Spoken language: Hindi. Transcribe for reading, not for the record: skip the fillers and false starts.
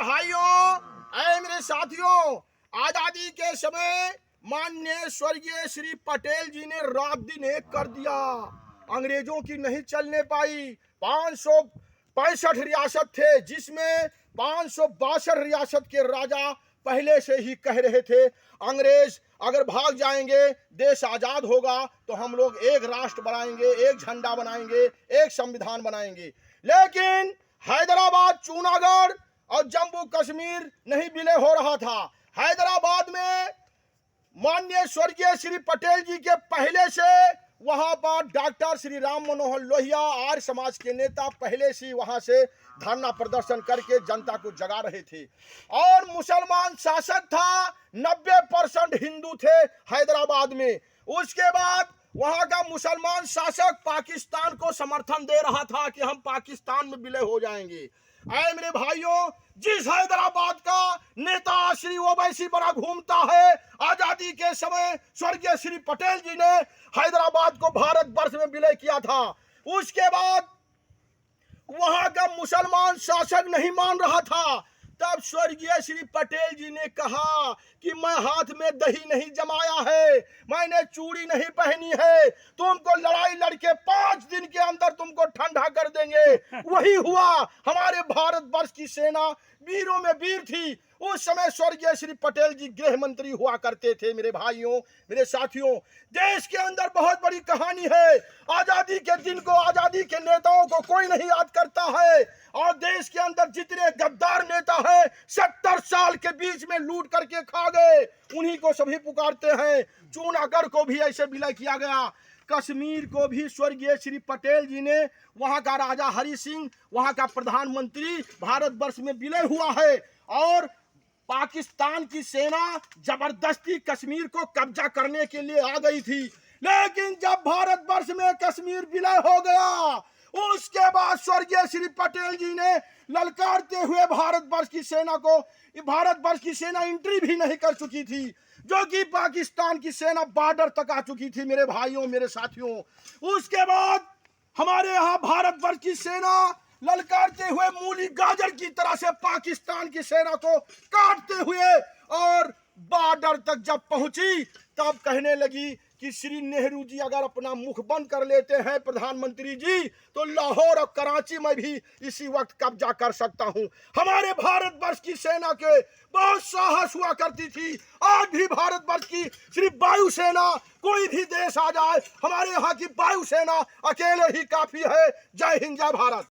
भाइयों, ऐ मेरे साथियों, आजादी के समय माननीय स्वर्गीय श्री पटेल जी ने रात दिन एक कर दिया। अंग्रेजों की नहीं चलने पाई। 565 रियासत थे, जिसमें 562 रियासत के राजा पहले से ही कह रहे थे अंग्रेज अगर भाग जाएंगे, देश आजाद होगा तो हम लोग एक राष्ट्र बनाएंगे, एक झंडा बनाएंगे, एक संविधान बनाएंगे। लेकिन हैदराबाद, जूनागढ़ और जम्मू कश्मीर नहीं विलय हो रहा था। हैदराबाद में माननीय स्वर्गीय श्री पटेल जी के पहले से वहां पर डॉक्टर श्री राम मनोहर लोहिया, आर्य समाज के नेता, पहले से वहां से धरना प्रदर्शन करके जनता को जगा रहे थे। और मुसलमान शासक था, 90% हिंदू थे हैदराबाद में। उसके बाद वहां का मुसलमान शासक पाकिस्तान को समर्थन दे रहा था कि हम पाकिस्तान में विलय हो जाएंगे। ऐ मेरे भाइयों, जिस हैदराबाद का नेता श्री ओवैसी बड़ा घूमता है, आजादी के समय स्वर्गीय श्री पटेल जी ने हैदराबाद को भारत वर्ष में विलय किया था। उसके बाद वहां का मुसलमान शासक नहीं मान रहा था। तब स्वर्गीय श्री पटेल जी ने कहा कि मैं हाथ में दही नहीं जमाया है, मैंने चूड़ी नहीं पहनी है, तुमको लड़ाई लड़के 5 दिन के अंदर तुमको ठंडा कर देंगे। वही हुआ। हमारे भारतवर्ष की सेना वीरों में वीर थी। उस समय स्वर्गीय श्री पटेल जी गृह मंत्री हुआ करते थे। मेरे भाइयों, मेरे साथियों, देश के अंदर बहुत बड़ी कहानी है। आजादी के दिन को, आजादी के नेताओं को कोई नहीं याद करता है। और देश के अंदर जितने गद्दार नेता हैं, 70 साल के बीच में लूट करके खा गए, उन्हीं को सभी पुकारते हैं। जूनागढ़ को भी ऐसे विलय किया गया। कश्मीर को भी स्वर्गीय श्री पटेल जी ने, वहां का राजा हरि सिंह, वहां का प्रधानमंत्री, भारतवर्ष में विलय हुआ है। और पाकिस्तान की सेना जबरदस्ती कश्मीर को कब्जा करने के लिए आ गई थी। लेकिन जब भारतवर्ष में कश्मीर विलय हो गया, उसके बाद स्वर्गीय श्री पटेल जी ने ललकारते हुए भारतवर्ष की सेना को, भारतवर्ष की सेना एंट्री भी नहीं कर चुकी थी, जो कि पाकिस्तान की सेना बॉर्डर तक आ चुकी थी। मेरे भाइयों, मेरे साथियों, उसके बाद हमारे यहाँ भारतवर्ष की सेना ललकारते हुए मूली गाजर की तरह से पाकिस्तान की सेना को काटते हुए और बॉर्डर तक जब पहुंची, तब कहने लगी कि श्री नेहरू जी अगर अपना मुख बंद कर लेते हैं प्रधानमंत्री जी, तो लाहौर और कराची में भी इसी वक्त कब्जा कर सकता हूं। हमारे भारतवर्ष की सेना के बहुत साहस हुआ करती थी। आज भी भारतवर्ष की सिर्फ वायुसेना, कोई भी देश आ जाए, हमारे यहाँ की वायुसेना अकेले ही काफी है। जय हिंद, जय भारत।